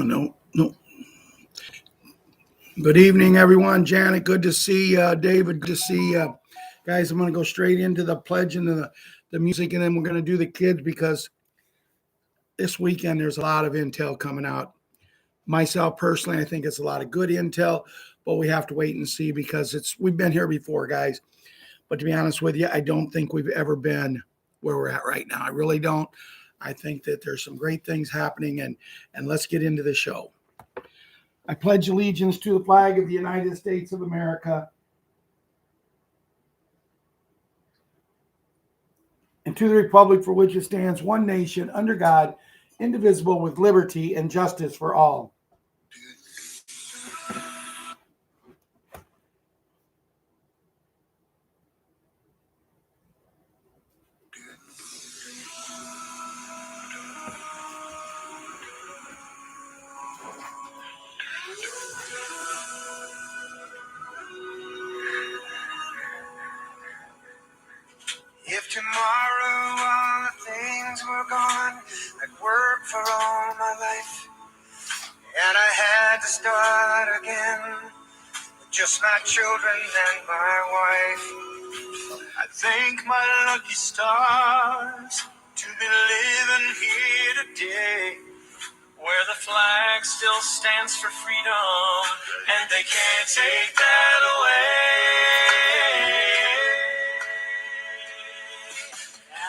No, no. Good evening, everyone. Janet, good to see you. David, good to see you. Guys, I'm going to go straight into the pledge and the music, and then we're going to do the kids because this weekend there's a lot of intel coming out. Myself, personally, I think it's a lot of good intel, but we have to wait and see because we've been here before, guys. But to be honest with you, I don't think we've ever been where we're at right now. I really don't. I think that there's some great things happening, and let's get into the show. I pledge allegiance to the flag of the United States of America and to the republic for which it stands, one nation, under God, indivisible, with liberty and justice for all. If tomorrow all the things were gone, I'd work for all my life, and I had to start again with just my children and my wife. I thank my lucky stars to be living here today, where the flag still stands for freedom, and they can't take that away.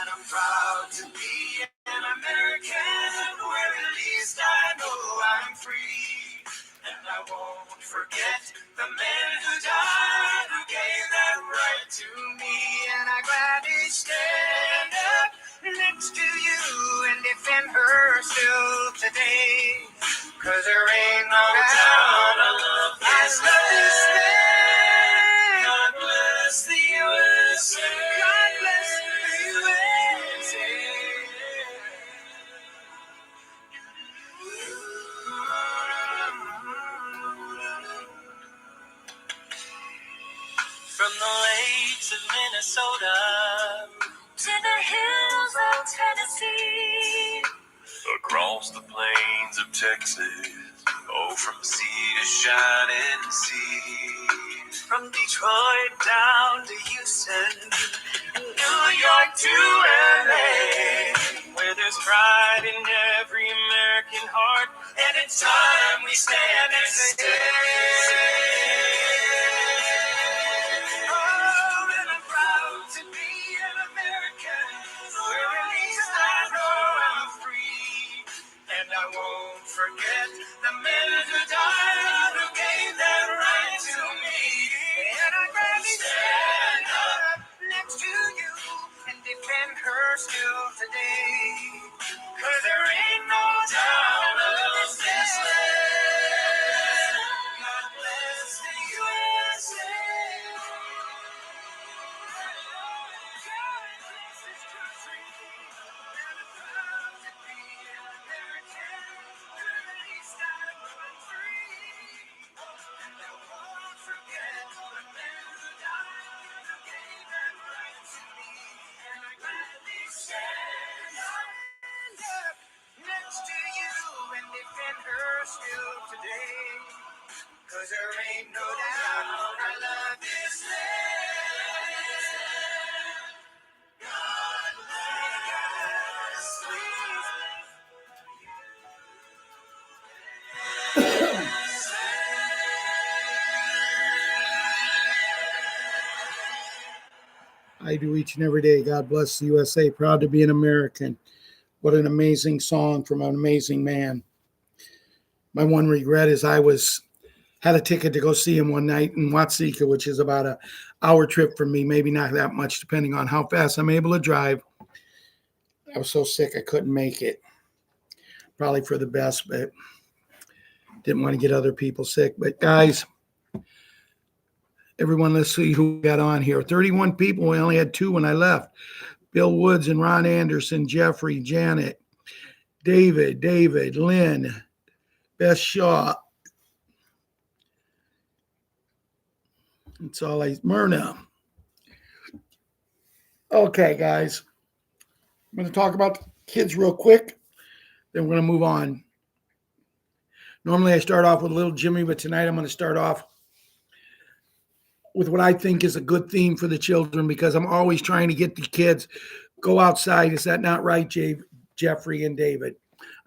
And I'm proud to be an American, where at least I know I'm free. And I won't forget the men who died, who gave that right to me. And I gladly stand up next to you and defend her still today. 'Cause there ain't no doubt I love this land. God bless the USA. God bless the USA. From the lakes of Minnesota to the hills of Tennessee, across the plains of Texas, oh, from sea to shining sea. From Detroit down to Houston, and New York to LA, where there's pride in every American heart, and it's time we stand and say, oh, and I'm proud to be an American, where at least I know I'm free. And I won't forget the men who died, who gave that right to me. And I gladly stand up next to you and defend her still today. 'Cause there ain't no doubt of this land. God bless the USA. God bless this country. And I'm proud to be an American, where at least I know I'm free. And I won't forget the men who died, who gave that right to me. And I gladly stand up next to you and defend her still today. 'Cause there ain't no doubt I love this land. God bless, please. I do each and every day. God bless the USA. Proud to be an American. What an amazing song from an amazing man. My one regret is I had a ticket to go see him one night in Watsika, which is about an hour trip from me, maybe not that much, depending on how fast I'm able to drive. I was so sick I couldn't make it. Probably for the best, but didn't want to get other people sick. But guys, everyone, let's see who we got on here. 31 people. We only had 2 when I left. Bill Woods and Ron Anderson, Jeffrey, Janet, David, Lynn, Beth Shaw. That's all Myrna. Okay, guys. I'm going to talk about the kids real quick. Then we're going to move on. Normally I start off with little Jimmy, but tonight I'm going to start off with what I think is a good theme for the children because I'm always trying to get the kids go outside. Is that not right, Jeffrey and David?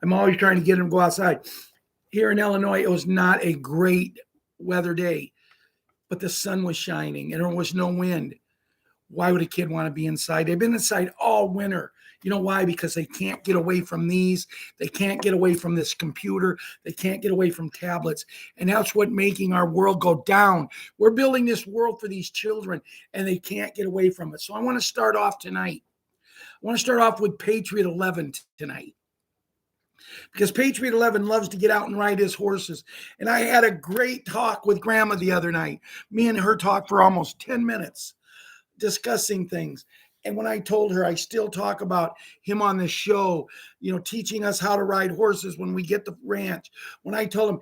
I'm always trying to get them to go outside. Here in Illinois, it was not a great weather day, but the sun was shining and there was no wind. Why would a kid want to be inside? They've been inside all winter. You know why? Because they can't get away from these. They can't get away from this computer. They can't get away from tablets. And that's what making our world go down. We're building this world for these children and they can't get away from it. So I want to start off tonight. I want to start off with Patriot 11 tonight. Because Patriot 11 loves to get out and ride his horses. And I had a great talk with Grandma the other night. Me and her talked for almost 10 minutes discussing things. And when I told her, I still talk about him on the show, teaching us how to ride horses when we get the ranch. When I told him,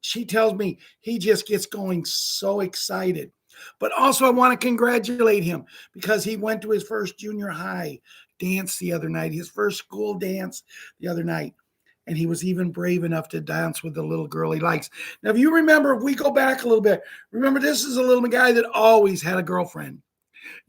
she tells me he just gets going so excited. But also I want to congratulate him because he went to his first junior high dance the other night, his first school dance the other night. And he was even brave enough to dance with the little girl he likes. Now, if you remember, if we go back a little bit, remember this is a little guy that always had a girlfriend.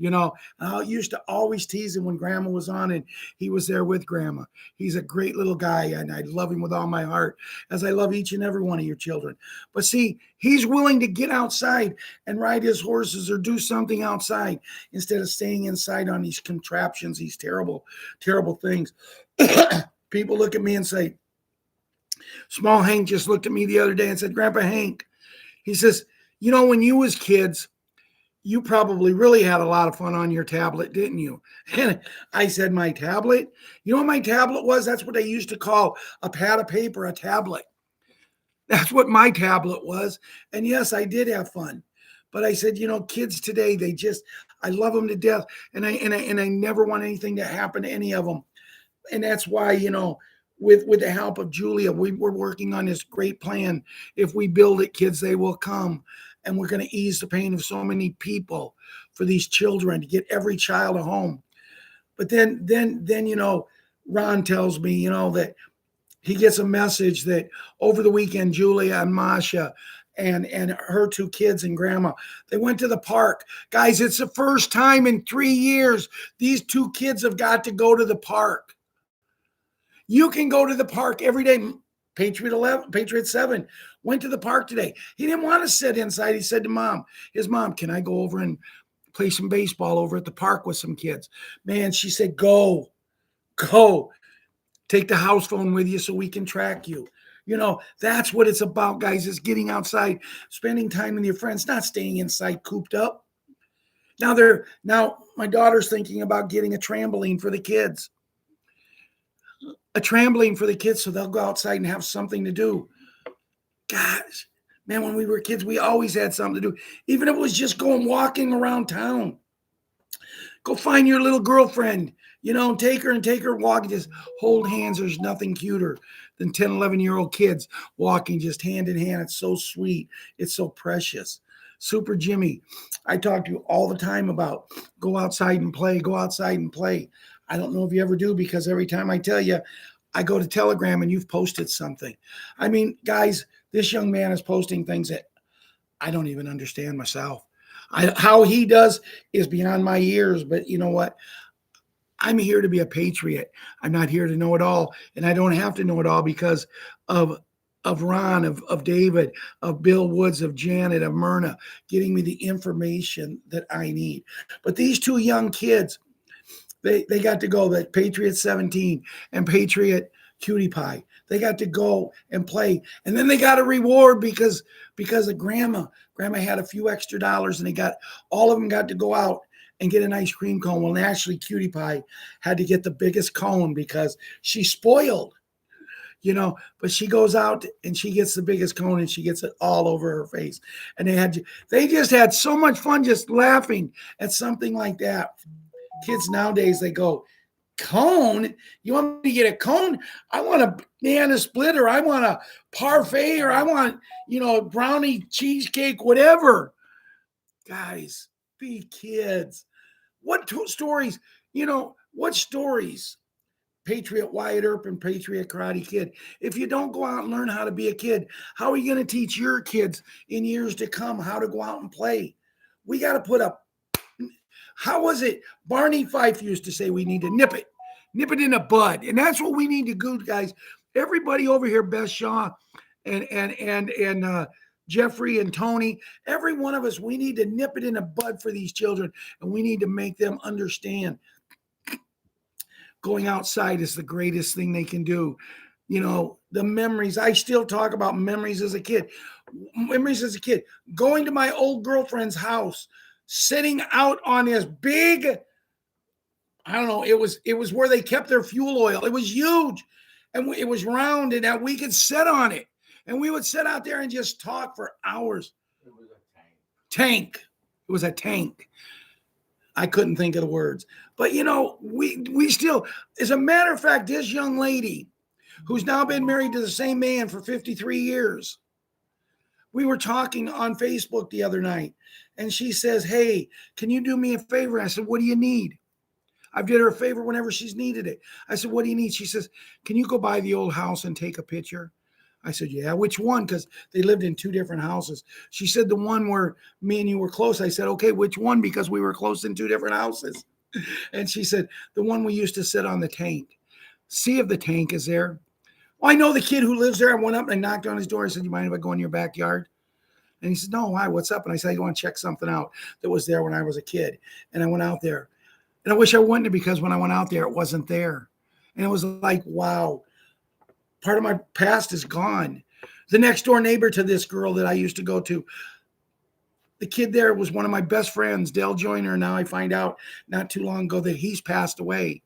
I used to always tease him when Grandma was on and he was there with Grandma. He's a great little guy and I love him with all my heart, as I love each and every one of your children. But see, he's willing to get outside and ride his horses or do something outside instead of staying inside on these contraptions, these terrible, terrible things. People look at me and say, Small Hank just looked at me the other day and said, Grandpa Hank, he says, when you was kids, you probably really had a lot of fun on your tablet, didn't you? And I said, my tablet? You know what my tablet was? That's what they used to call a pad of paper, a tablet. That's what my tablet was. And yes, I did have fun. But I said, kids today, I love them to death. And I never want anything to happen to any of them. And that's why, with the help of Julia, we're working on this great plan. If we build it, kids, they will come. And we're going to ease the pain of so many people for these children to get every child a home. But then, Ron tells me, that he gets a message that over the weekend, Julia and Masha and her two kids and Grandma, they went to the park. Guys, it's the first time in 3 years these two kids have got to go to the park. You can go to the park every day. Patriot 7 went to the park today. He didn't want to sit inside. He said to his mom, can I go over and play some baseball over at the park with some kids? Man, she said, go. Take the house phone with you so we can track you. That's what it's about, guys, is getting outside, spending time with your friends, not staying inside cooped up. Now my daughter's thinking about getting a trampoline for the kids. A trampoline for the kids so they'll go outside and have something to do. Gosh, man, when we were kids, we always had something to do. Even if it was just walking around town. Go find your little girlfriend, take her walking, just hold hands. There's nothing cuter than 10, 11-year-old kids walking just hand in hand. It's so sweet. It's so precious. Super Jimmy, I talk to you all the time about go outside and play, go outside and play. I don't know if you ever do because every time I tell you, I go to Telegram and you've posted something. I mean, guys, this young man is posting things that I don't even understand myself. How he does is beyond my ears, but you know what? I'm here to be a patriot. I'm not here to know it all, and I don't have to know it all because of Ron, of David, of Bill Woods, of Janet, of Myrna, getting me the information that I need. But these two young kids, they got to go, that Patriot 17 and Patriot Cutie Pie. They got to go and play. And then they got a reward because of Grandma. Grandma had a few extra dollars and all of them got to go out and get an ice cream cone. Well, actually, Cutie Pie had to get the biggest cone because she's spoiled, but she goes out and she gets the biggest cone and she gets it all over her face. And they just had so much fun just laughing at something like that. Kids nowadays, they go, cone? You want me to get a cone? I want a banana split, or I want a parfait, or I want, brownie cheesecake, whatever. Guys, be kids. What stories, what stories Patriot Wyatt Earp and Patriot Karate Kid. If you don't go out and learn how to be a kid, how are you going to teach your kids in years to come how to go out and play? We got to put up. How was it? Barney Fife used to say we need to nip it in the bud. And that's what we need to do, guys. Everybody over here, Beth Shaw and Jeffrey and Tony, every one of us, we need to nip it in the bud for these children, and we need to make them understand going outside is the greatest thing they can do. You know, the memories. I still talk about memories as a kid. Memories as a kid. Going to my old girlfriend's house, sitting out on this big, I don't know, it was where they kept their fuel oil. It was huge. And it was round, and that we could sit on it. And we would sit out there and just talk for hours. It was a Tank. It was a tank. I couldn't think of the words. But, you know, we still, as a matter of fact, this young lady who's now been married to the same man for 53 years, we were talking on Facebook the other night, and she says, hey, can you do me a favor? I said, what do you need? I've did her a favor whenever she's needed it. I said, what do you need? She says, can you go by the old house and take a picture? I said, yeah, which one? Because they lived in two different houses. She said, the one where me and you were close. I said, okay, which one? Because we were close in two different houses. And she said, the one we used to sit on the tank. See if the tank is there. Well, I know the kid who lives there. I went up and I knocked on his door. I said, you mind if I go in your backyard? And he said, no, why? What's up? And I said, I want to check something out that was there when I was a kid. And I went out there. And I wish I wouldn't have, because when I went out there, it wasn't there. And it was like, wow, part of my past is gone. The next door neighbor to this girl that I used to go to, the kid there was one of my best friends, Dale Joyner. Now I find out not too long ago that he's passed away.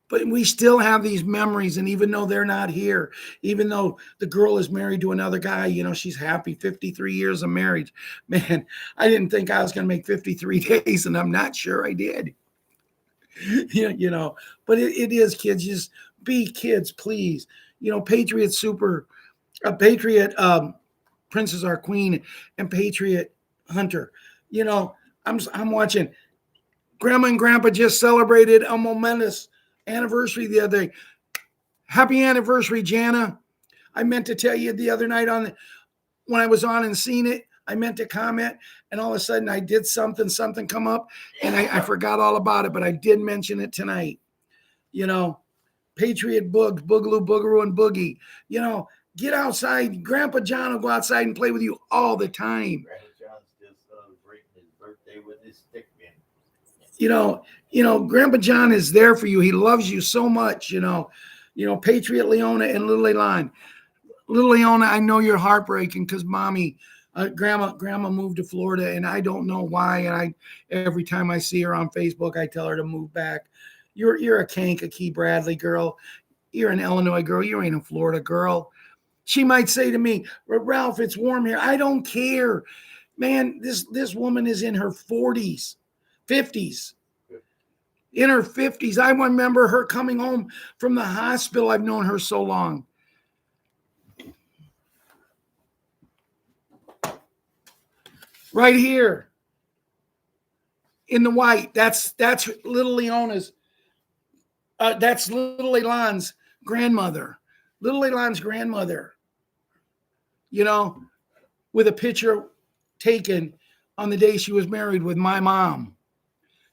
But we still have these memories. And even though they're not here, even though the girl is married to another guy, you know, she's happy, 53 years of marriage. Man, I didn't think I was going to make 53 days, and I'm not sure I did. You know, but it is, kids. Just be kids, please. You know, Patriot Super, Patriot Princess Our Queen, and Patriot Hunter. You know, I'm watching. Grandma and Grandpa just celebrated a momentous anniversary the other day. Happy anniversary, Jana. I meant to tell you the other night when I was on and seen it, I meant to comment, and all of a sudden I did something come up, and I forgot all about it, but I did mention it tonight. You know, Patriot Boogs, Boogaloo, Boogaroo, and Boogie. You know, get outside. Grandpa John will go outside and play with you all the time. Grandpa John's still celebrating his birthday with his stick man. You know, Grandpa John is there for you. He loves you so much, you know, Patriot Leona and Little Elon. Little Leona, I know you're heartbreaking because mommy, grandma moved to Florida, and I don't know why. And every time I see her on Facebook, I tell her to move back. You're a Kankakee Bradley girl. You're an Illinois girl. You ain't a Florida girl. She might say to me, Ralph, it's warm here. I don't care. Man, this woman is in her 40s, 50s. In her 50s. I remember her coming home from the hospital. I've known her so long. Right here in the white, that's little Leona's. That's little Elon's grandmother. Little Elon's grandmother. You know, with a picture taken on the day she was married with my mom.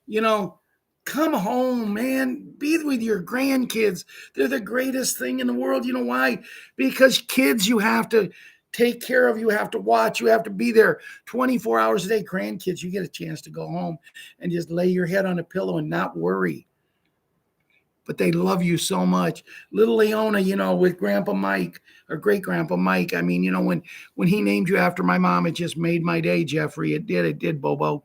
You know, come home, man. Be with your grandkids. They're the greatest thing in the world. You know why? Because kids you have to take care of, you have to watch, you have to be there 24 hours a day. Grandkids, you get a chance to go home and just lay your head on a pillow and not worry. But they love you so much. Little Leona, you know, with Grandpa Mike or Great Grandpa Mike. I mean, you know, when he named you after my mom, it just made my day, Jeffrey. It did, Bobo.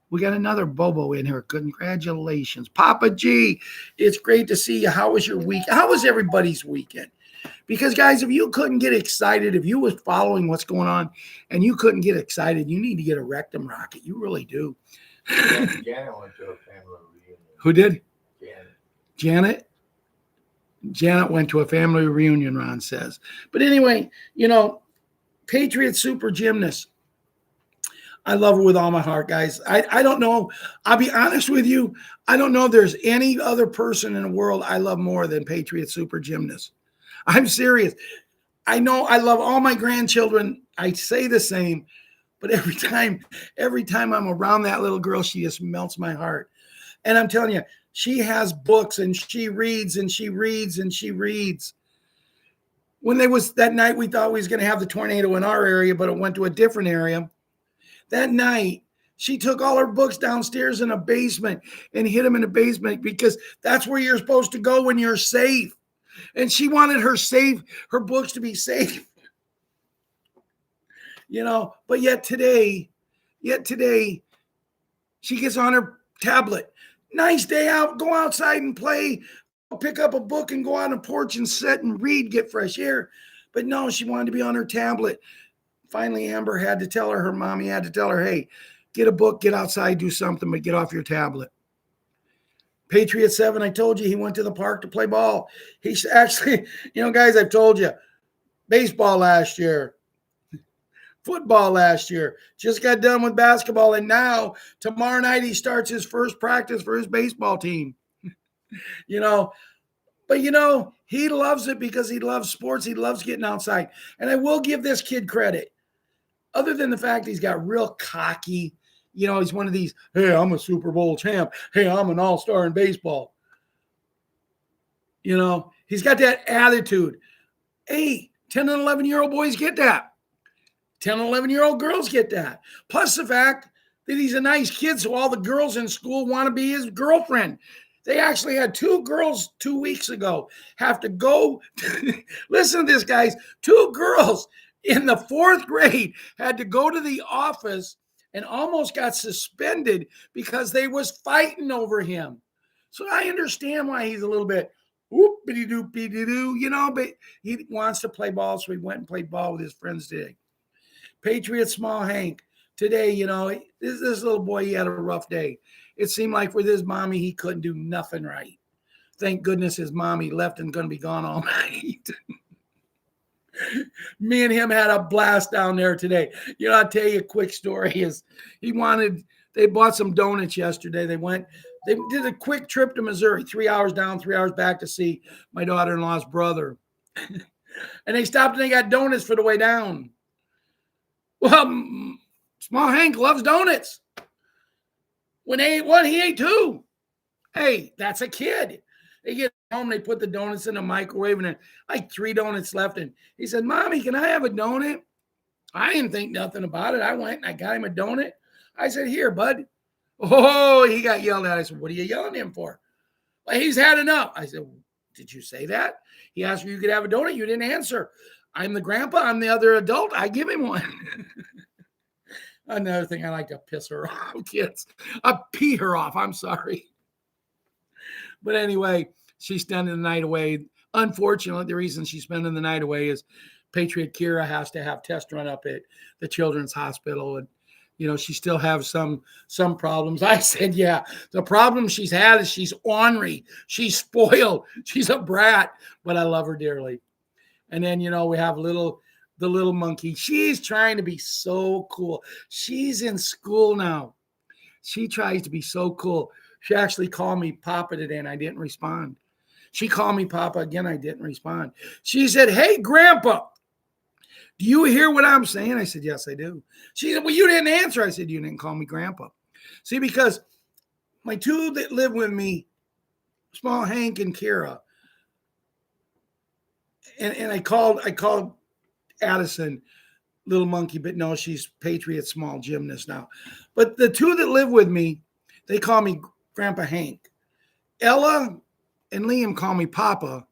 We got another Bobo in here. Congratulations. Papa G, it's great to see you. How was your week? How was everybody's weekend? Because, guys, if you couldn't get excited, if you was following what's going on and you couldn't get excited, you need to get a rectum rocket. You really do. Janet went to a family reunion. Who did? Janet. Janet went to a family reunion, Ron says. But anyway, you know, Patriot Super Gymnast. I love her with all my heart, guys. I don't know. I'll be honest with you. I don't know if there's any other person in the world I love more than Patriot Super Gymnast. I'm serious. I know I love all my grandchildren. I say the same, but every time I'm around that little girl, she just melts my heart. And I'm telling you, she has books and she reads and she reads and she reads. When there was that night, we thought we was going to have the tornado in our area, but it went to a different area. That night, she took all her books downstairs in a basement and hid them in the basement because that's where you're supposed to go when you're safe. And she wanted her books to be safe. But yet today, she gets on her tablet. Nice day out, go outside and play, pick up a book and go on the porch and sit and read, get fresh air. But no, she wanted to be on her tablet. Finally, Amber had to tell her mommy had to tell her, hey, get a book, get outside, do something, but get off your tablet. Patriot 7, I told you he went to the park to play ball. He's actually, guys, I've told you, baseball last year, football last year, just got done with basketball, and now tomorrow night he starts his first practice for his baseball team. But he loves it because he loves sports. He loves getting outside. And I will give this kid credit. Other than the fact he's got real cocky, he's one of these, hey, I'm a Super Bowl champ. Hey, I'm an all-star in baseball. He's got that attitude. Hey, 10 and 11-year-old boys get that. 10 and 11-year-old girls get that. Plus the fact that he's a nice kid, so all the girls in school want to be his girlfriend. They actually had 2 girls 2 weeks ago have to go. Listen to this, guys. 2 girls in the 4th grade had to go to the office and almost got suspended because they was fighting over him. So I understand why he's a little bit whoop-a-dee-doo, but he wants to play ball, so he went and played ball with his friends today. Patriot Small Hank, today, this little boy, he had a rough day. It seemed like with his mommy, he couldn't do nothing right. Thank goodness his mommy left and going to be gone all night. Me and him had a blast down there today. I'll tell you a quick story is they bought some donuts yesterday. They did a quick trip to Missouri, 3 hours down, 3 hours back to see my daughter-in-law's brother. And they stopped and they got donuts for the way down. Well, Small Hank loves donuts. When they ate one, he ate 2. Hey, that's a kid. They get home, they put the donuts in the microwave, and like 3 donuts left. And he said, Mommy, can I have a donut? I didn't think nothing about it. I went and I got him a donut. I said, here, bud. Oh, he got yelled at. I said, what are you yelling at him for? Well, he's had enough. I said, did you say that? He asked if you could have a donut. You didn't answer. I'm the grandpa. I'm the other adult. I give him one. Another thing, I like to piss her off, kids. I pee her off. I'm sorry. But anyway, she's spending the night away. Unfortunately, the reason she's spending the night away is Patriot Kira has to have tests run up at the Children's Hospital. And, she still has some problems. I said, yeah, the problem she's had is she's ornery. She's spoiled. She's a brat, but I love her dearly. And then, we have the little monkey. She's trying to be so cool. She's in school now. She tries to be so cool. She actually called me Papa today, and I didn't respond. She called me Papa again. I didn't respond. She said, hey, Grandpa, do you hear what I'm saying? I said, yes, I do. She said, well, you didn't answer. I said, you didn't call me Grandpa. See, because my 2 that live with me, Small Hank and Kira, and I called Addison little monkey, but no, she's Patriot Small Gymnast now. But the 2 that live with me, they call me Grandpa Hank. Ella and Liam call me Papa,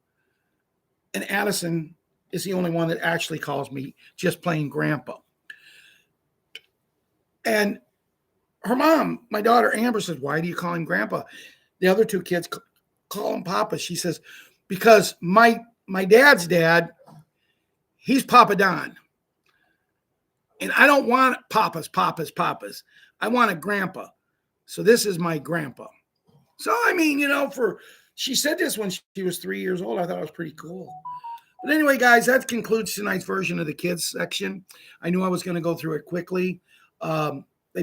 and Addison is the only one that actually calls me just plain Grandpa. And her mom, my daughter Amber, says, why do you call him Grandpa? The other 2 kids call him Papa. She says, because my dad's dad, he's Papa Don. And I don't want Papas. I want a Grandpa. So this is my Grandpa. So, I mean, she said this when she was 3 years old. I thought it was pretty cool. But anyway, guys, that concludes tonight's version of the kids section. I knew I was going to go through it quickly.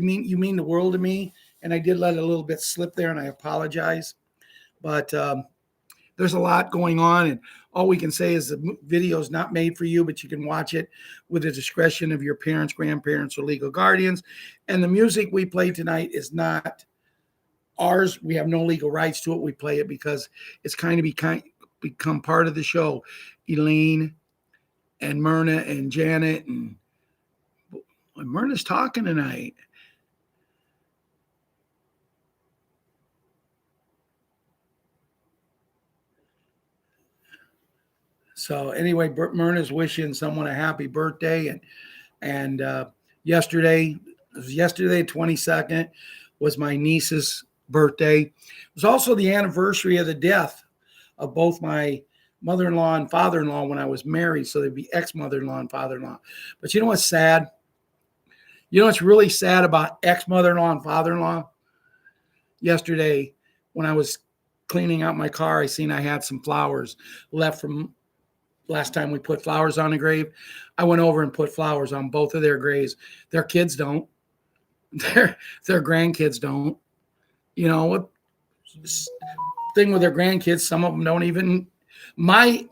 you mean the world to me. And I did let a little bit slip there, and I apologize. But there's a lot going on, and all we can say is the video is not made for you, but you can watch it with the discretion of your parents, grandparents, or legal guardians. And the music we play tonight is not ours. We have no legal rights to it. We play it because it's kind of become part of the show. Elaine and Myrna and Janet, and Myrna's talking tonight. So anyway, Myrna's wishing someone a happy birthday, and yesterday 22nd was my niece's birthday. It was also the anniversary of the death of both my mother-in-law and father-in-law when I was married. So they'd be ex-mother-in-law and father-in-law. But you know what's sad? You know what's really sad about ex-mother-in-law and father-in-law? Yesterday, when I was cleaning out my car, I seen I had some flowers left from last time we put flowers on a grave. I went over and put flowers on both of their graves. Their kids don't. Their grandkids don't. You know what? Thing with their grandkids, some of them don't even. My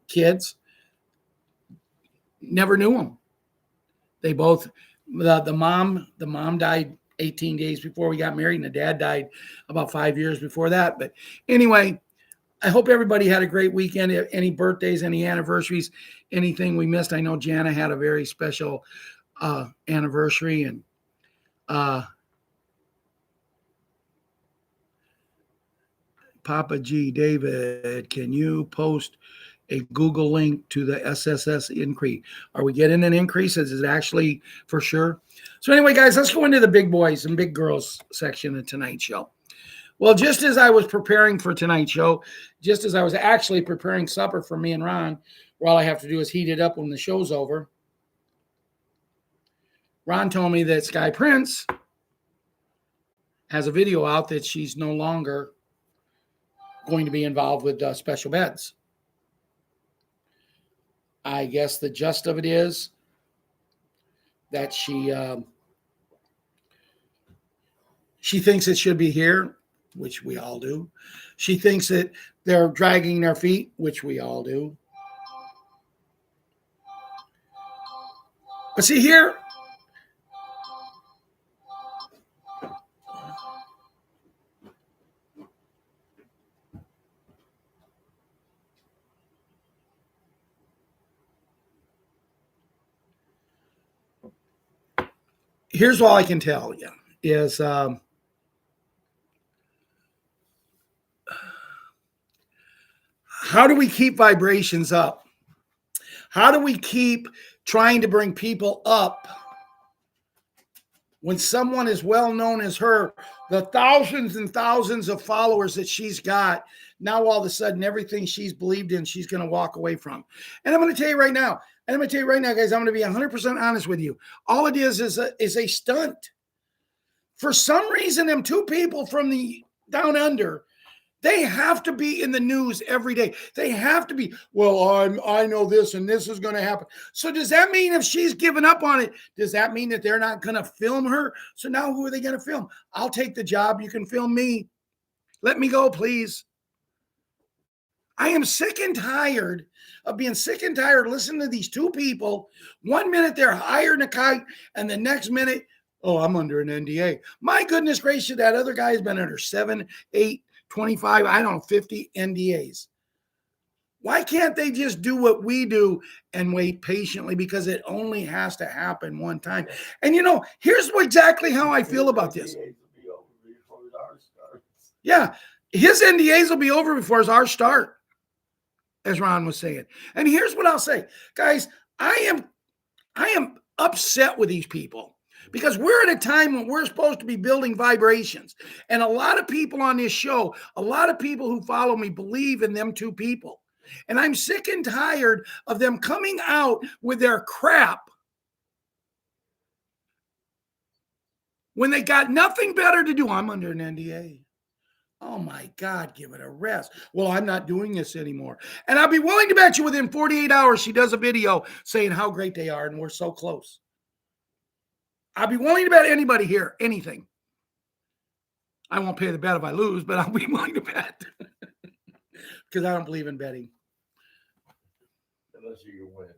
kids never knew them. They both. The mom died 18 days before we got married, and the dad died about 5 years before that. But anyway, I hope everybody had a great weekend. Any birthdays, any anniversaries, anything we missed. I know Jana had a very special anniversary. And Papa G, David, can you post a Google link to the SSS increase? Are we getting an increase? Is it actually for sure? So anyway, guys, let's go into the big boys and big girls section of tonight's show. Well, just as I was preparing for tonight's show, just as I was actually preparing supper for me and Ron, where all I have to do is heat it up when the show's over, Ron told me that Sky Prince has a video out that she's no longer going to be involved with special beds. I guess the gist of it is that she thinks it should be here, which we all do. She thinks that they're dragging their feet, which we all do. But see here, here's all I can tell you is how do we keep vibrations up? How do we keep trying to bring people up when someone as well known as her, the thousands and thousands of followers that she's got, now all of a sudden everything she's believed in, she's going to walk away from? And I'm going to tell you right now, guys, I'm going to be 100% honest with you. All it is a stunt. For some reason, them two people from the down under, they have to be in the news every day. They have to be, well, I know this and this is going to happen. So does that mean if she's given up on it, does that mean that they're not going to film her? So now who are they going to film? I'll take the job. You can film me. Let me go, please. I am sick and tired of being sick and tired listening to these two people. 1 minute they're higher than a kite, and the next minute, oh, I'm under an NDA. My goodness gracious, that other guy has been under 7, 8, 25, I don't know, 50 NDAs. Why can't they just do what we do and wait patiently? Because it only has to happen one time. And you know, here's exactly how I feel about this. Yeah, his NDAs will be over before ours start, as Ron was saying. And here's what I'll say, guys, I am upset with these people. Because we're at a time when we're supposed to be building vibrations. And a lot of people on this show, a lot of people who follow me believe in them two people. And I'm sick and tired of them coming out with their crap when they got nothing better to do. I'm under an NDA. Oh my God, give it a rest. Well, I'm not doing this anymore. And I'll be willing to bet you within 48 hours she does a video saying how great they are and we're so close. I'll be willing to bet anybody here anything. I won't pay the bet if I lose, but I'll be willing to bet because I don't believe in betting. Unless you win.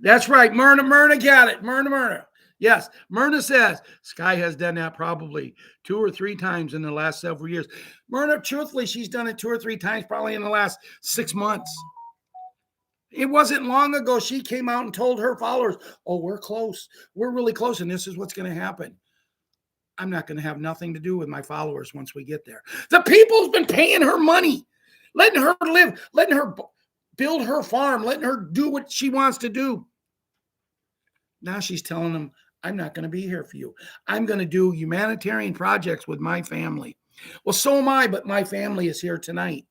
That's right. Myrna got it. Myrna. Yes. Myrna says Sky has done that probably 2 or 3 times in the last several years. Myrna, truthfully, she's done it 2 or 3 times probably in the last 6 months. It wasn't long ago she came out and told her followers, oh, we're close. We're really close, and this is what's going to happen. I'm not going to have nothing to do with my followers once we get there. The people's been paying her money, letting her live, letting her build her farm, letting her do what she wants to do. Now she's telling them, I'm not going to be here for you. I'm going to do humanitarian projects with my family. Well, so am I, but my family is here tonight.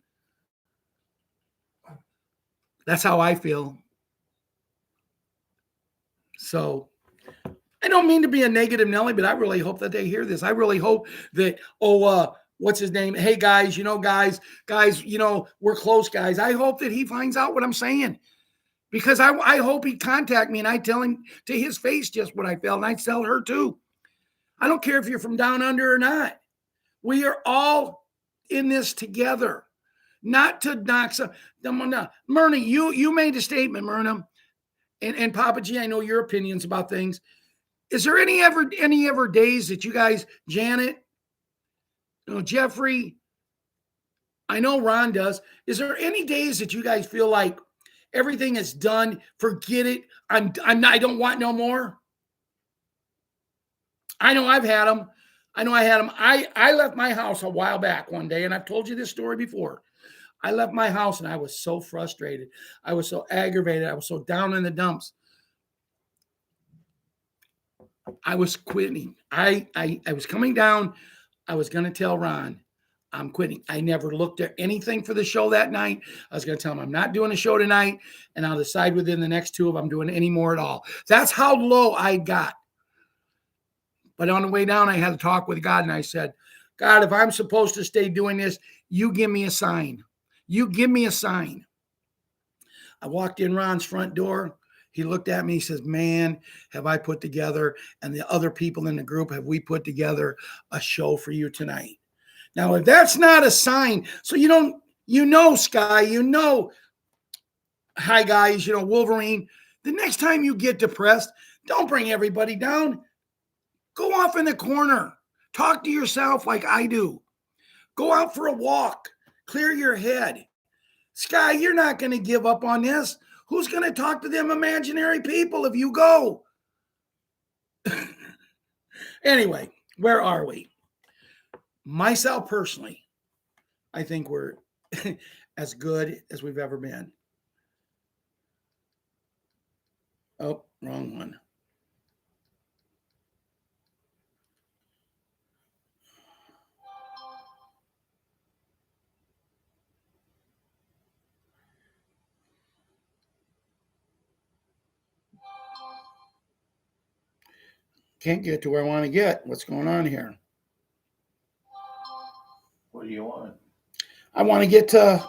That's how I feel. So I don't mean to be a negative Nelly, but I really hope that they hear this. I really hope that, what's his name? Hey, guys, guys, we're close, guys. I hope that he finds out what I'm saying. Because I hope he'd contact me and I tell him to his face just what I felt. And I tell her too. I don't care if you're from down under or not. We are all in this together. Not to knock some. Myrna, you made a statement, Myrna. And Papa G, I know your opinions about things. Is there any ever days that you guys, Janet, Jeffrey, I know Ron does. Is there any days that you guys feel like everything is done? Forget it. I don't want no more. I know I've had them. I left my house a while back one day, and I've told you this story before. I left my house, and I was so frustrated. I was so aggravated. I was so down in the dumps. I was quitting. I was coming down. I was going to tell Ron, I'm quitting. I never looked at anything for the show that night. I was going to tell him I'm not doing a show tonight, and I'll decide within the next 2 if I'm doing any more at all. That's how low I got. But on the way down, I had a talk with God, and I said, God, if I'm supposed to stay doing this, you give me a sign. You give me a sign. I walked in Ron's front door. He looked at me. He says, man, have I put together, and the other people in the group, have we put together a show for you tonight? Now, if that's not a sign, so Sky, hi guys, Wolverine, the next time you get depressed, don't bring everybody down. Go off in the corner. Talk to yourself like I do. Go out for a walk. Clear your head. Sky, you're not going to give up on this. Who's going to talk to them imaginary people if you go? Anyway, where are we? Myself personally, I think we're as good as we've ever been. Oh, wrong one. Can't get to where I want to get. What's going on here? What do you want? I want to get to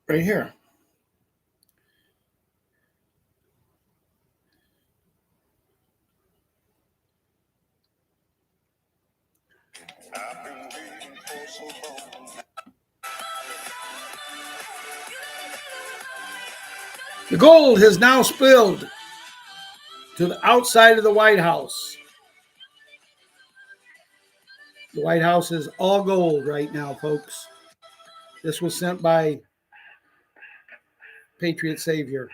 right here. The gold has now spilled to the outside of the White House. The White House is all gold right now, folks. This was sent by Patriot Savior.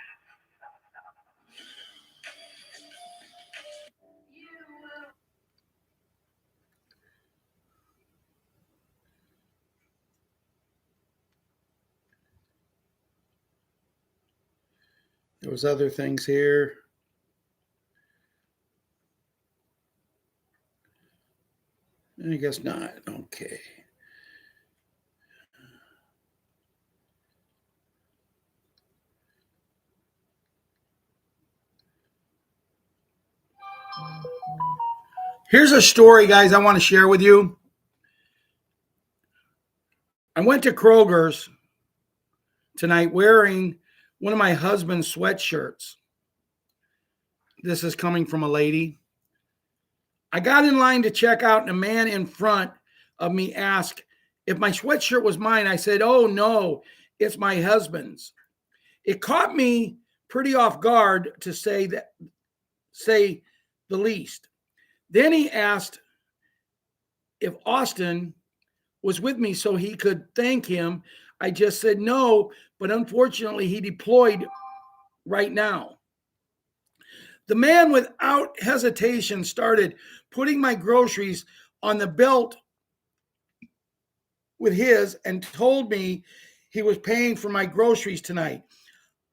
There was other things here. I guess not. Okay. Here's a story, guys, I want to share with you. I went to Kroger's tonight wearing one of my husband's sweatshirts. This is coming from a lady. I got in line to check out, and a man in front of me asked if my sweatshirt was mine. I said, "Oh, no, it's my husband's." It caught me pretty off guard, to say the least. Then he asked if Austin was with me so he could thank him. I just said no, but unfortunately he deployed right now. The man, without hesitation, started putting my groceries on the belt with his and told me he was paying for my groceries tonight.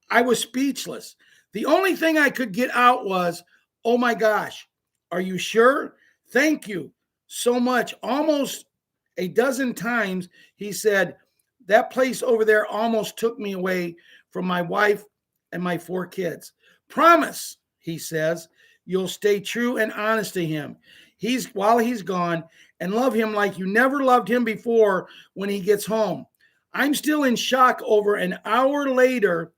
I was speechless. The only thing I could get out was, "Oh my gosh, are you sure? Thank you so much." Almost a dozen times he said, "That place over there almost took me away from my wife and my 4 kids. Promise," he says, "you'll stay true and honest to him while he's gone, and love him like you never loved him before when he gets home." I'm still in shock. Over an hour later,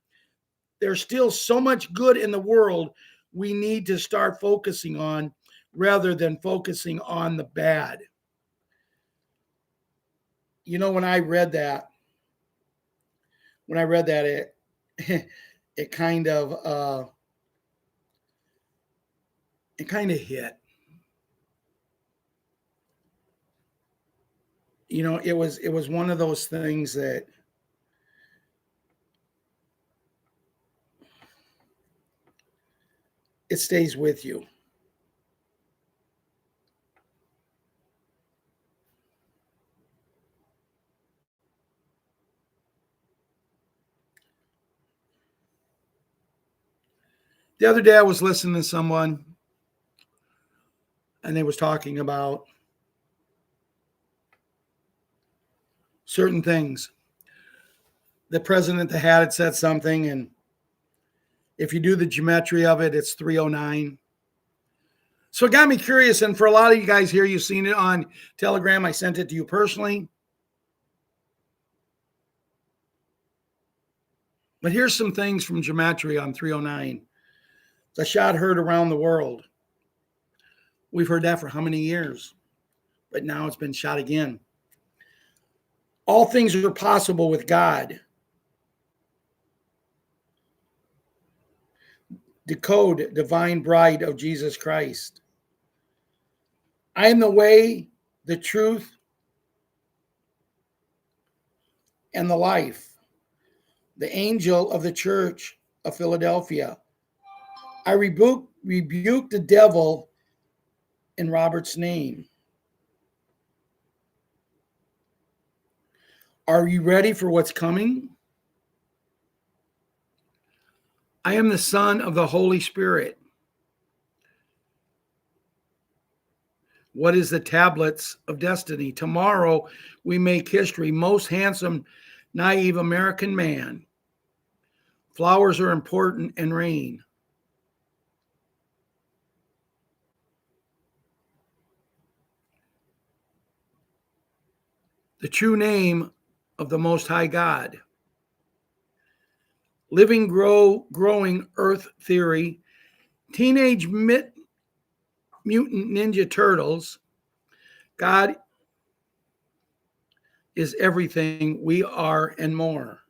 there's still so much good in the world we need to start focusing on, rather than focusing on the bad. You know, when I read that, it it kind of hit. You know, it was one of those things that it stays with you. The other day I was listening to someone, and they was talking about certain things. The president that had said something, and if you do the geometry of it, it's 309. So it got me curious, and for a lot of you guys here, you've seen it on Telegram. I sent it to you personally. But here's some things from geometry on 309. It's a shot heard around the world. We've heard that for how many years? But now it's been shot again. All things are possible with God. Decode, divine bride of Jesus Christ. I am the way, the truth, and the life. The angel of the church of Philadelphia. I rebuke the devil in Robert's name. Are you ready for what's coming? I am the Son of the Holy Spirit. What is the tablets of destiny? Tomorrow we make history. Most handsome, naive American man. Flowers are important, and rain. The true name of the Most High God. Living, growing Earth theory. Teenage Mutant Ninja Turtles. God is everything we are and more.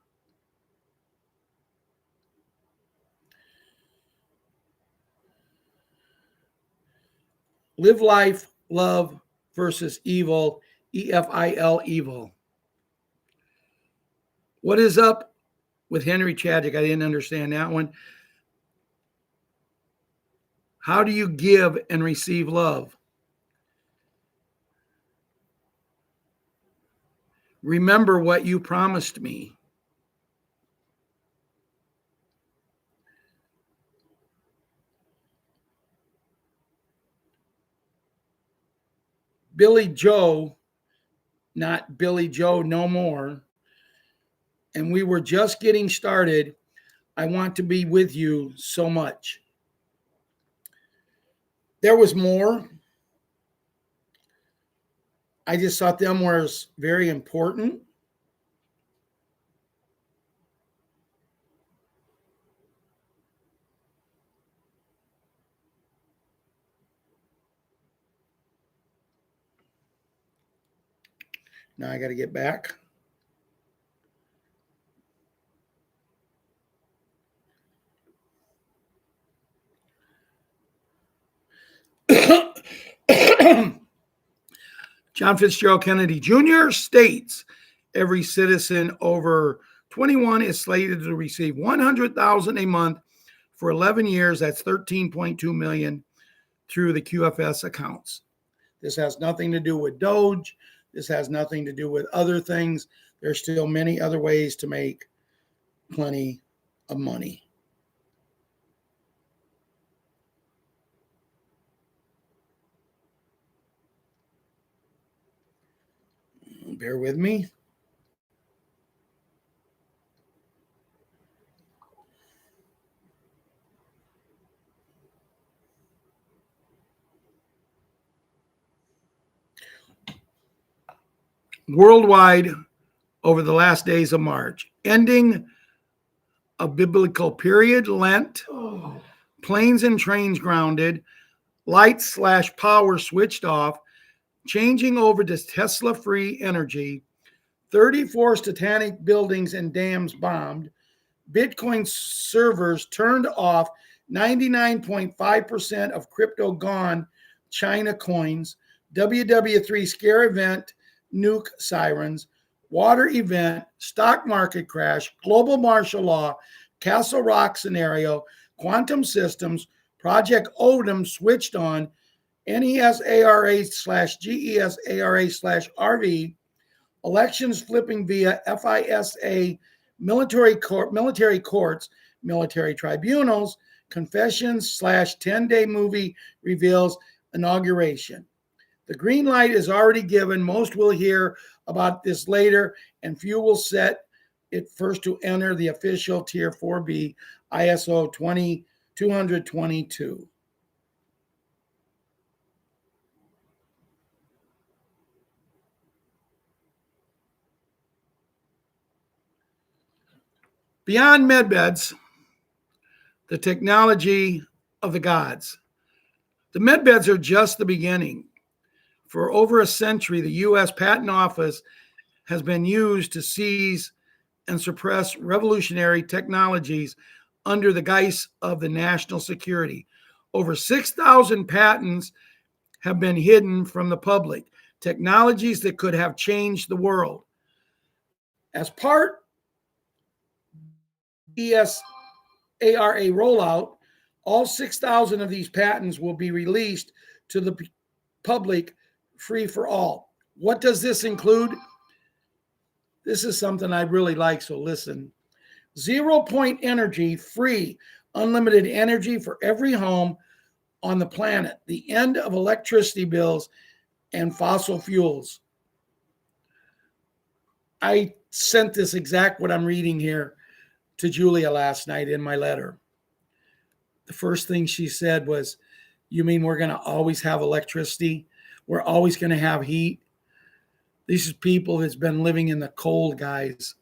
Live life, love versus evil, EFIL, evil. What is up with Henry Chadwick? I didn't understand that one. How do you give and receive love? Remember what you promised me. Billy Joe, not Billy Joe no more. And we were just getting started. I want to be with you so much. There was more. I just thought them was very important. Now I got to get back. John Fitzgerald Kennedy Jr. states every citizen over 21 is slated to receive $100,000 a month for 11 years. That's 13.2 million through the QFS accounts. This has nothing to do with Doge. This has nothing to do with other things. There's still many other ways to make plenty of money. Bear with me. Worldwide, over the last days of March, ending a biblical period, Lent, planes and trains grounded, lights/power switched off, changing over to Tesla-free energy, 34 satanic buildings and dams bombed, Bitcoin servers turned off, 99.5% of crypto gone, China coins, WW3 scare event, nuke sirens, water event, stock market crash, global martial law, Castle Rock scenario, quantum systems, Project Odin switched on, NESARA/GESARA/RV, elections flipping via FISA, military courts, military tribunals, confessions/10-day movie reveals inauguration. The green light is already given. Most will hear about this later, and few will set it first to enter the official Tier 4B ISO 20022. Beyond medbeds, the technology of the gods. The medbeds are just the beginning. For over a century, the U.S. Patent Office has been used to seize and suppress revolutionary technologies under the guise of the national security. Over 6,000 patents have been hidden from the public, technologies that could have changed the world. As part of the ESARA rollout, all 6,000 of these patents will be released to the public free for all. What does this include? This is something I really like, so listen. 0 point energy, free, unlimited energy for every home on the planet. The end of electricity bills and fossil fuels. I sent this exact what I'm reading here to Julia last night in my letter. The first thing she said was, you mean we're going to always have electricity? We're always going to have heat? These are people that's been living in the cold, guys.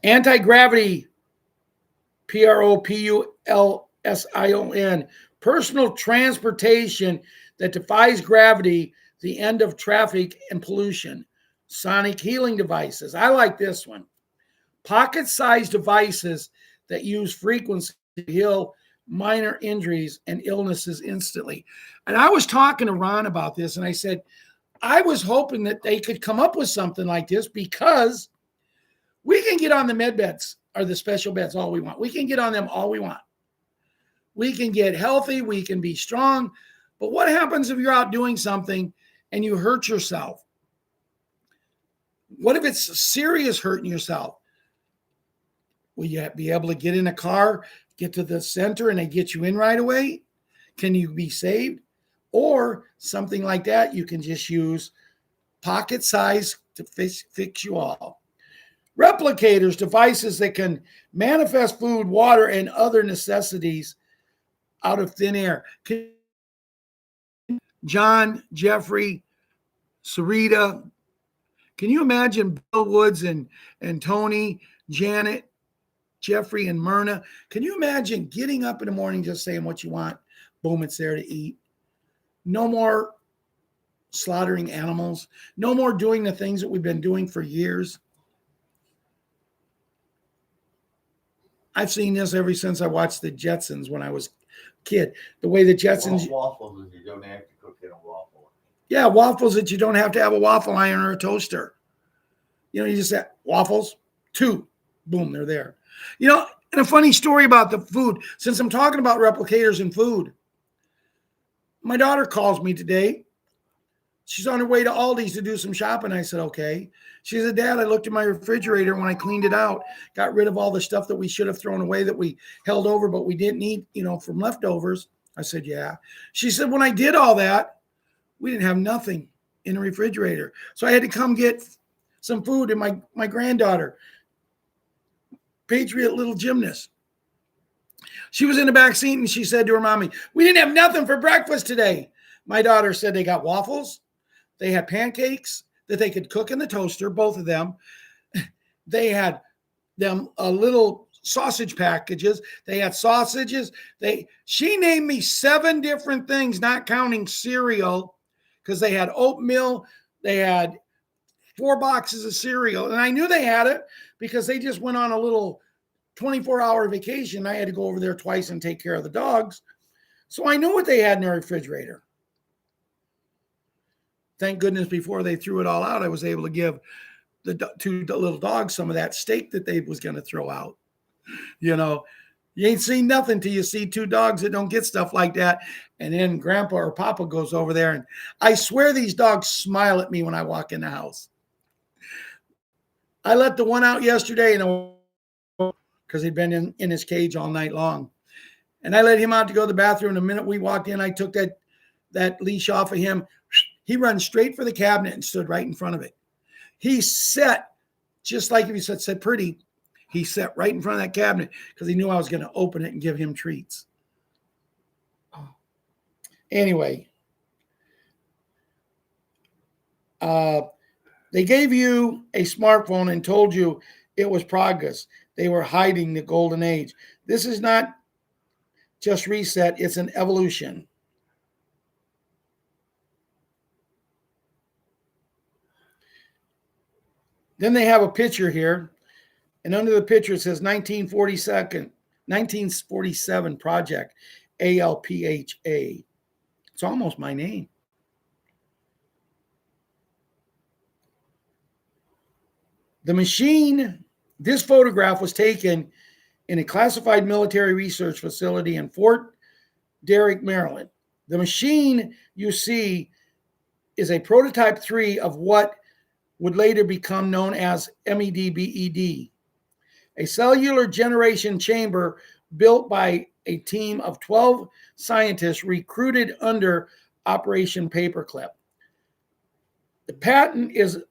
Anti-gravity, PROPULSION, personal transportation that defies gravity, the end of traffic and pollution. Sonic healing devices. I like this one. Pocket-sized devices that use frequency to heal minor injuries and illnesses instantly. And I was talking to Ron about this, and I said, I was hoping that they could come up with something like this, because we can get on the med beds or the special beds all we want. We can get on them all we want. We can get healthy. We can be strong. But what happens if you're out doing something and you hurt yourself? What if it's serious hurting yourself? Will you be able to get in a car, get to the center, and they get you in right away? Can you be saved? Or something like that, you can just use pocket size to fix you all. Replicators, devices that can manifest food, water, and other necessities out of thin air. John, Jeffrey, Sarita, can you imagine Bill Woods and Tony, Janet, Jeffrey, and Myrna? Can you imagine getting up in the morning just saying what you want? Boom, it's there to eat. No more slaughtering animals. No more doing the things that we've been doing for years. I've seen this ever since I watched the Jetsons when I was a kid. The way the Jetsons... Waffles is you don't have to cook in a waffle. Yeah, waffles that you don't have to have a waffle iron or a toaster. You just say, waffles, 2. Boom, they're there. And a funny story about the food, since I'm talking about replicators and food, my daughter calls me today. She's on her way to Aldi's to do some shopping. I said, okay. She said, Dad, I looked at my refrigerator when I cleaned it out, got rid of all the stuff that we should have thrown away that we held over, but we didn't eat, from leftovers. I said, yeah. She said, when I did all that, we didn't have nothing in the refrigerator. So I had to come get some food. And my granddaughter, Patriot little gymnast, she was in the back seat and she said to her mommy, we didn't have nothing for breakfast today. My daughter said they got waffles. They had pancakes that they could cook in the toaster, both of them. They had them little sausage packages. They had sausages. She named me 7 different things, not counting cereal, because they had oatmeal. They had 4 boxes of cereal. And I knew they had it because they just went on a little 24-hour vacation. I had to go over there twice and take care of the dogs. So I knew what they had in their refrigerator. Thank goodness before they threw it all out, I was able to give the 2 little dogs some of that steak that they was going to throw out. You ain't seen nothing till you see 2 dogs that don't get stuff like that. And then Grandpa or Papa goes over there. And I swear these dogs smile at me when I walk in the house. I let the one out yesterday because he'd been in his cage all night long. And I let him out to go to the bathroom. The minute we walked in, I took that leash off of him. He ran straight for the cabinet and stood right in front of it. He sat, just like if he said pretty, he sat right in front of that cabinet because he knew I was going to open it and give him treats. Anyway, they gave you a smartphone and told you it was progress. They were hiding the golden age. This is not just reset, it's an evolution. Then they have a picture here, and under the picture it says 1947 project, ALPHA. It's almost my name. The machine, this photograph was taken in a classified military research facility in Fort Derrick, Maryland. The machine you see is a prototype 3 of what would later become known as MEDBED, a cellular generation chamber built by a team of 12 scientists recruited under Operation Paperclip. The patent is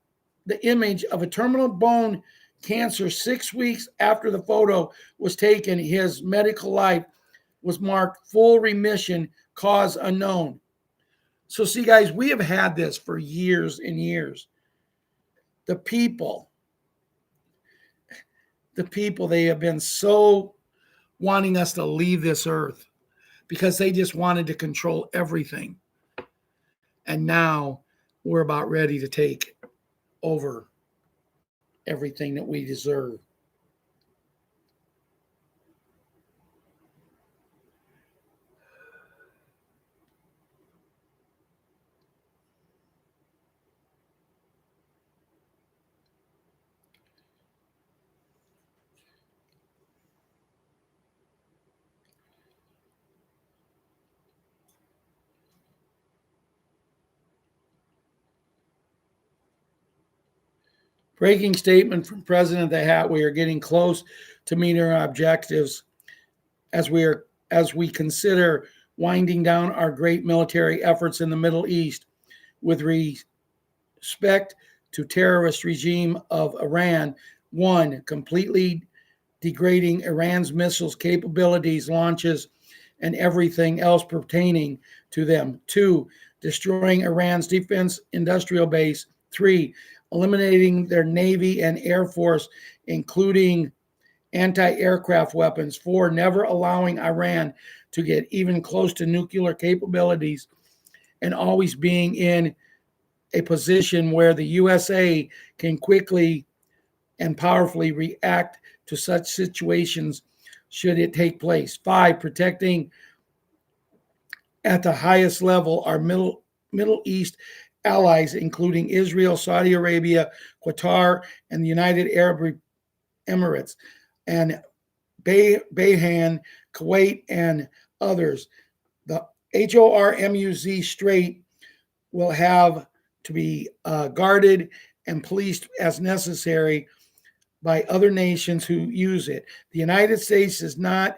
the image of a terminal bone cancer 6 weeks after the photo was taken. His medical life was marked full remission, cause unknown. So see, guys, we have had this for years and years. The people, they have been so wanting us to leave this earth because they just wanted to control everything. And now we're about ready to take over everything that we deserve. Breaking statement from President of the Hat. We are getting close to meeting our objectives as we consider winding down our great military efforts in the Middle East with respect to terrorist regime of Iran. 1, completely degrading Iran's missiles capabilities, launches, and everything else pertaining to them. 2, destroying Iran's defense industrial base. 3, eliminating their Navy and Air Force, including anti-aircraft weapons. 4, never allowing Iran to get even close to nuclear capabilities and always being in a position where the USA can quickly and powerfully react to such situations should it take place. 5, protecting at the highest level our Middle East allies, including Israel, Saudi Arabia, Qatar, and the United Arab Emirates, and Bahrain, Kuwait, and others. The Hormuz Strait will have to be guarded and policed as necessary by other nations who use it. The United States does not,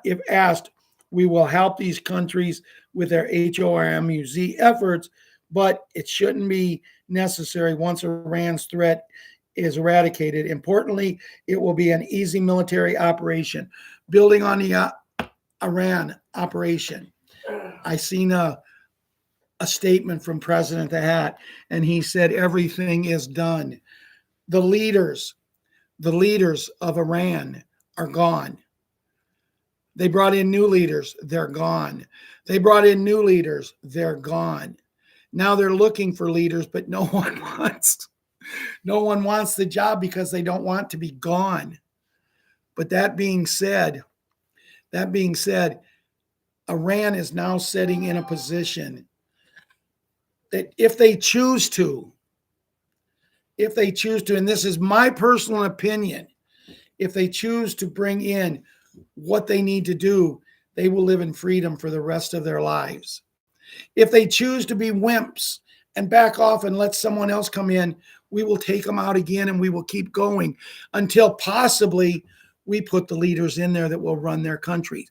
if asked, we will help these countries with their Hormuz efforts, but it shouldn't be necessary once Iran's threat is eradicated. Importantly, it will be an easy military operation. Building on the Iran operation, I seen a statement from President Ahat, and he said everything is done. The leaders of Iran are gone. They brought in new leaders, they're gone. They brought in new leaders, they're gone. Now they're looking for leaders, but no one wants the job because they don't want to be gone. But that being said, Iran is now sitting in a position that if they choose to, and this is my personal opinion, if they choose to bring in what they need to do, they will live in freedom for the rest of their lives. If they choose to be wimps and back off and let someone else come in, we will take them out again and we will keep going until possibly we put the leaders in there that will run their countries.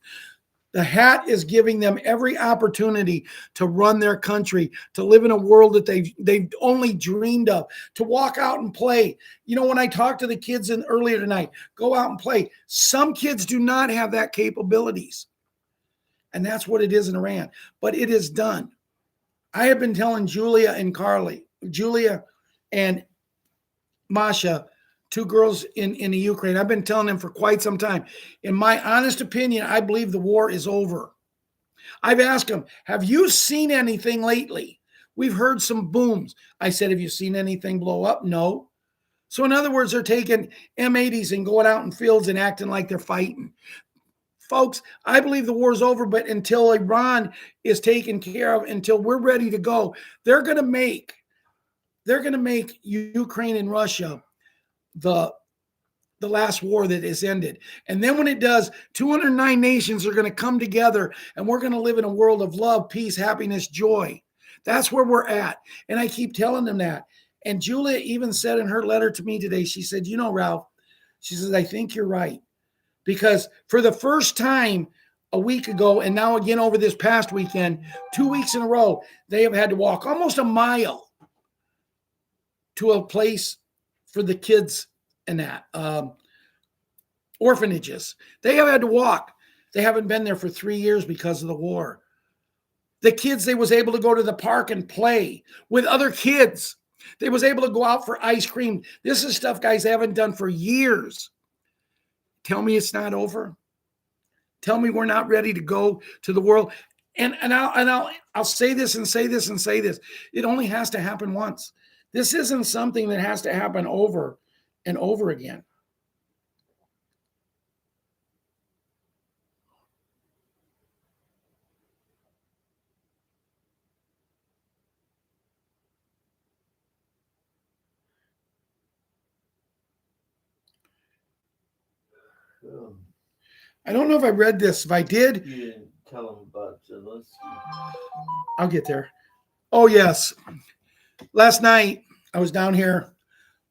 The hat is giving them every opportunity to run their country, to live in a world that they've only dreamed of, to walk out and play. You know, when I talked to the kids earlier tonight, go out and play. Some kids do not have that capabilities. And that's what it is in Iran. But it is done. I have been telling Julia and Masha, 2 girls in the Ukraine. I've been telling them for quite some time. In my honest opinion, I believe the war is over. I've asked them, have you seen anything lately? We've heard some booms. I said, have you seen anything blow up? No. So in other words, they're taking M80s and going out in fields and acting like they're fighting. Folks, I believe the war is over, but until Iran is taken care of, until we're ready to go, they're going to make Ukraine and Russia the last war that is ended. And then when it does, 209 nations are going to come together and we're going to live in a world of love, peace, happiness, joy. That's where we're at. And I keep telling them that. And Julia even said in her letter to me today, she said, you know, Ralph, she says, I think you're right. Because for the first time a week ago, and now again over this past weekend, 2 weeks in a row, they have had to walk almost a mile to a place for the kids and that orphanages. They have had to walk. They haven't been there for 3 years because of the war. The kids, they was able to go to the park and play with other kids. They was able to go out for ice cream. This is stuff guys haven't done for years. Tell me it's not over. Tell me we're not ready to go to the world. And I'll say this and say this and say this. It only has to happen once. This isn't something that has to happen over and over again. I don't know if I read this. If I did, You didn't tell them about Zelensky. I'll get there. Oh, yes. Last night, I was down here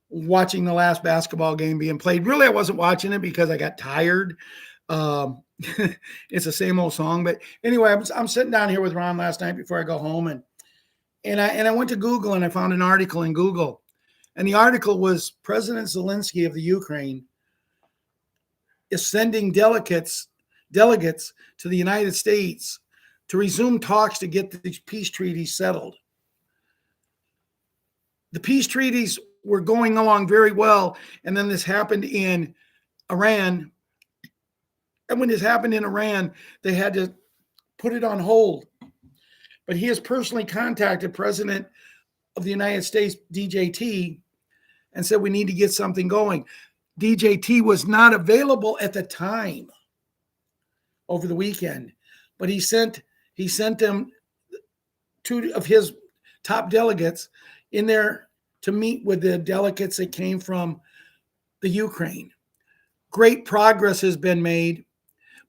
watching the last basketball game being played. Really, I wasn't watching it because I got tired. It's the same old song. But anyway, I'm sitting down here with Ron last night before I go home. And I went to Google and I found an article in Google. And the article was President Zelensky of the Ukraine is sending delegates to the United States to resume talks to get these peace treaties settled. The peace treaties were going along very well, and then this happened in Iran. And when this happened in Iran, they had to put it on hold. but he has personally contacted President of the United States, DJT, and said we need to get something going. DJT was not available at the time over the weekend, but he sent them two of his top delegates in there to meet with the delegates that came from the Ukraine. Great progress has been made,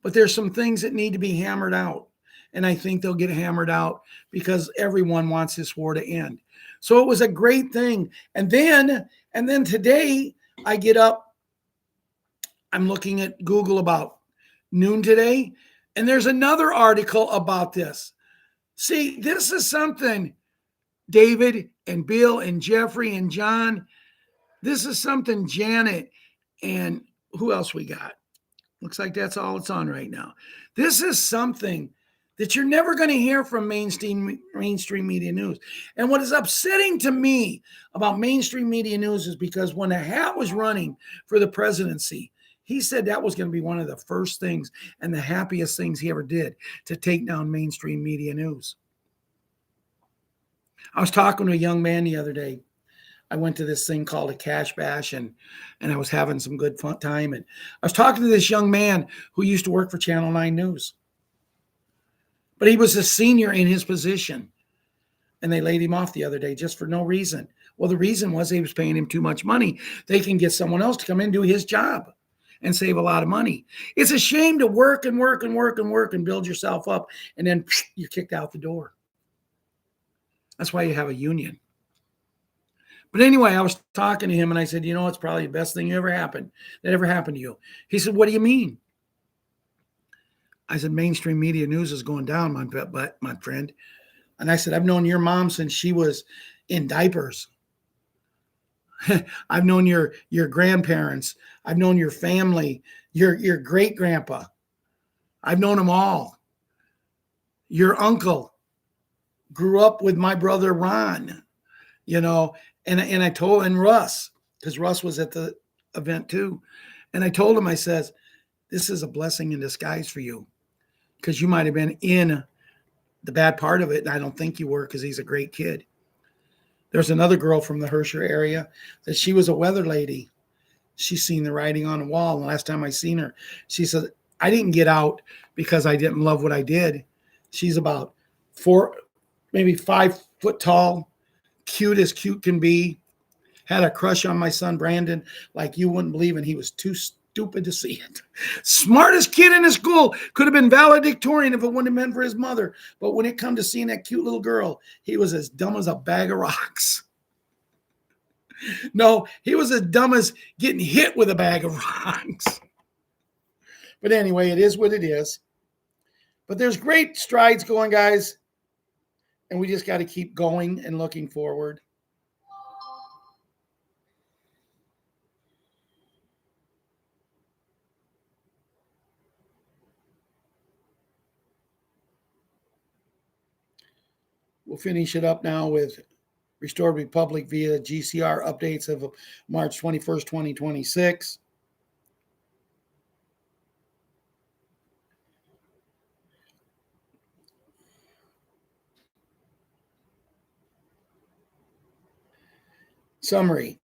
but there's some things that need to be hammered out. And I think they'll get hammered out because everyone wants this war to end. So it was a great thing. And then today I get up, I'm looking at Google about noon today, and there's another article about this. See, this is something, David and Bill and Jeffrey and John, this is something Janet and who else we got? Looks like that's all it's on right now. This is something that you're never going to hear from mainstream media news. And what is upsetting to me about mainstream media news is because when the hat was running for the presidency, he said that was going to be one of the first things and the happiest things he ever did to take down mainstream media news. I was talking to a young man the other day. I went to this thing called a Cash Bash, and I was having some good fun time. And I was talking to this young man who used to work for Channel 9 News. But he was a senior in his position, and they laid him off the other day just for no reason. Well, the reason was they was paying him too much money. They can get someone else to come in and do his job and save a lot of money. It's a shame to work and work and work and work and build yourself up, and then you're kicked out the door. That's why you have a union. But anyway, I was talking to him, and I said, you know, it's probably the best thing that ever happened to you. He said, what do you mean? I said, mainstream media news is going down, my friend. And I said, I've known your mom since she was in diapers. I've known your grandparents. I've known your family, your great grandpa. I've known them all. Your uncle grew up with my brother Ron, you know, and I told, and Russ, because Russ was at the event too. And I told him, I says, this is a blessing in disguise for you, because you might have been in the bad part of it. And I don't think you were, because he's a great kid. There's another girl from the Herscher area that she was a weather lady. She's seen the writing on the wall. And the last time I seen her, she said, I didn't get out because I didn't love what I did. She's about 4, maybe 5 foot tall, cute as cute can be. Had a crush on my son, Brandon, like you wouldn't believe, and he was too stupid to see it. Smartest kid in his school. Could have been valedictorian if it wouldn't have been for his mother. But when it come to seeing that cute little girl, he was as dumb as a bag of rocks. No, he was as dumb as getting hit with a bag of rocks. But anyway, it is what it is. But there's great strides going, guys. And we just got to keep going and looking forward. We'll finish it up now with Restored Republic via GCR updates of March 21st, 2026. Summary.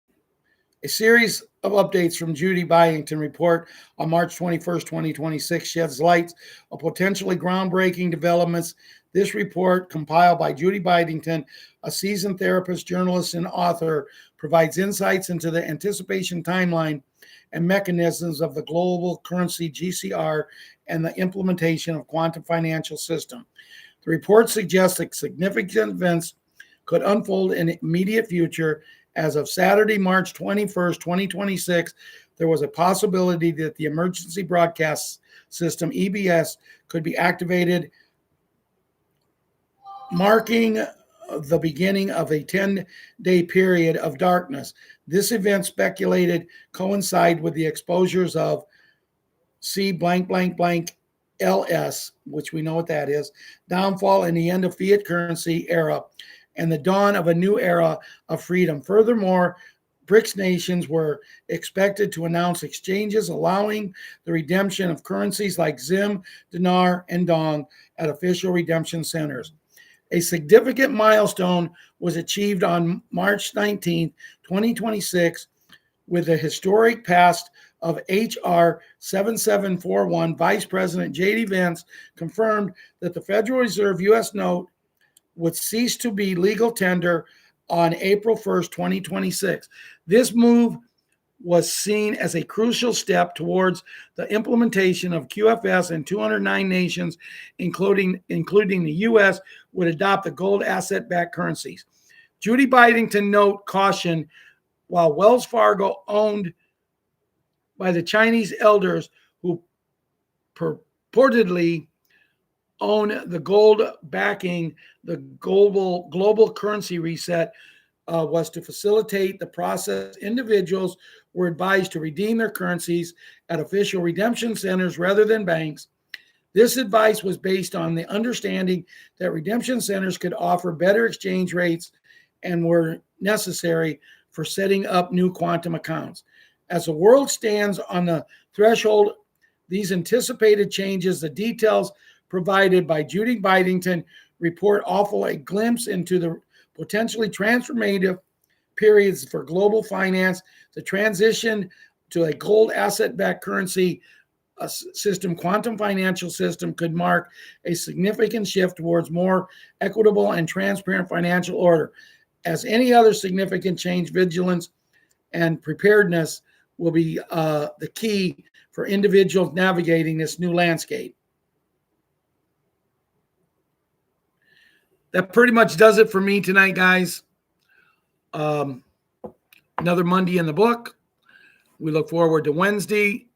A series of updates from Judy Byington report on March 21st, 2026 sheds light on potentially groundbreaking developments. This report, compiled by Judy Byington, a seasoned therapist, journalist, and author, provides insights into the anticipation timeline and mechanisms of the global currency GCR and the implementation of quantum financial system. The report suggests that significant events could unfold in the immediate future. As of Saturday, March 21st, 2026, there was a possibility that the emergency broadcast system, EBS, could be activated, marking the beginning of a 10-day period of darkness. This event speculated coincide with the exposures of C blank blank blank LS, which we know what that is, downfall and the end of fiat currency era, and the dawn of a new era of freedom. Furthermore, BRICS nations were expected to announce exchanges allowing the redemption of currencies like Zim, Dinar, and Dong at official redemption centers. A significant milestone was achieved on March 19, 2026, with the historic pass of H.R. 7741. Vice President J.D. Vance confirmed that the Federal Reserve U.S. note would cease to be legal tender on April 1st, 2026. This move was seen as a crucial step towards the implementation of QFS, and 209 nations, including the U.S., would adopt the gold asset-backed currencies. Judy Byington note caution, while Wells Fargo owned by the Chinese elders who purportedly own the gold backing the global currency reset, was to facilitate the process. Individuals were advised to redeem their currencies at official redemption centers rather than banks. This advice was based on the understanding that redemption centers could offer better exchange rates and were necessary for setting up new quantum accounts. As the world stands on the threshold, these anticipated changes, the details provided by Judy Byington report, offer a glimpse into the potentially transformative periods for global finance. The transition to a gold asset-backed currency system, quantum financial system, could mark a significant shift towards more equitable and transparent financial order. As any other significant change, vigilance and preparedness will be the key for individuals navigating this new landscape. That pretty much does it for me tonight, guys. Another Monday in the book. We look forward to Wednesday.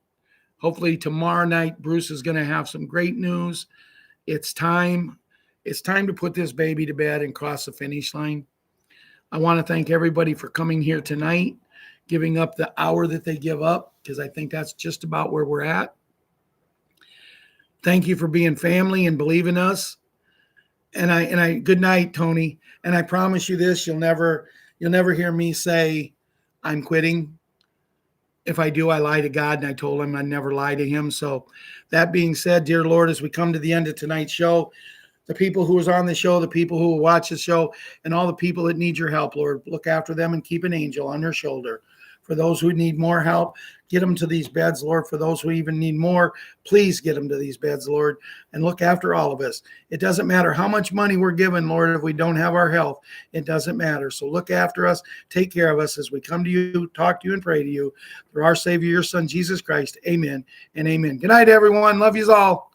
Hopefully tomorrow night, Bruce is going to have some great news. It's time. It's time to put this baby to bed and cross the finish line. I want to thank everybody for coming here tonight, giving up the hour that they give up, because I think that's just about where we're at. Thank you for being family and believing us. And I good night, Tony. And I promise you this, you'll never hear me say I'm quitting. If I do, I lie to God, and I told him I'd never lie to him. So that being said, dear Lord, as we come to the end of tonight's show, the people who was on the show, the people who will watch the show, and all the people that need your help, Lord, look after them and keep an angel on their shoulder. For those who need more help, get them to these beds, Lord. For those who even need more, please get them to these beds, Lord, and look after all of us. It doesn't matter how much money we're given, Lord, if we don't have our health, it doesn't matter. So look after us, take care of us as we come to you, talk to you, and pray to you. Through our Savior, your Son, Jesus Christ, amen and amen. Good night, everyone. Love yous all.